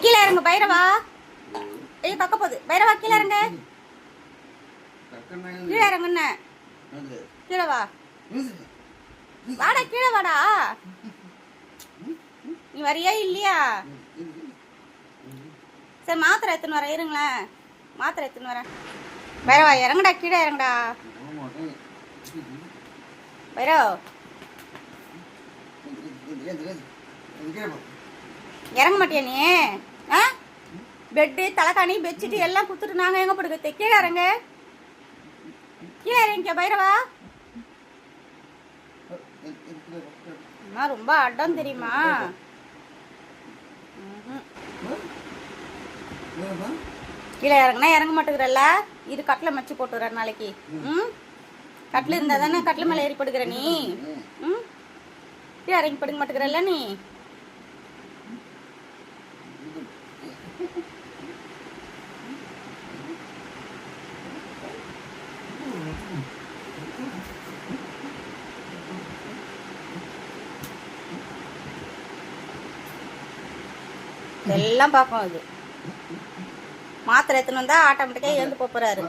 கீழே இறங்க பைரவா. ஏய் கக்க போகுது பைரவா, கீழே இறங்க. கீழே இறங்குன்னு. கீழே வா. வாடா கீழே வாடா. நீ வரியா இல்லையா? சரி மாத்திரை எடுத்துன்னு வரேன் இருங்களேன். மாத்திரை எடுத்துன்னு வரேன். பைரவா இறங்குடா, கீழே இறங்குடா. பைரவ் இறங்க மாட்டியா நீ? ஆ பெட்டு தலைக்காணி பெட்ஷீட்டு எல்லாம் கொடுத்துட்டு நாங்கள் எங்கே படுக்கிறது? கீழே இறங்க. கீழே இறங்கிக்க பைரவா. அம்மா ரொம்ப அடம் தெரியுமா? கீழே இறங்குனா இறங்க மாட்டேங்கிறல்ல. இது கட்டில் மச்சு போட்டுற நாளைக்கு. ம் கட்டில் இருந்தால் தானே கட்டில் மேலே ஏறி படுக்கிற நீ. ம் கீழே இறங்கி படுக்க மாட்டேங்கிறல்ல நீ. எல்லாம் பார்க்கும் அது. மாத்திரை எடுத்துன்னு வந்தா ஆட்டோமேட்டிக்காக எழுந்து போறாரு.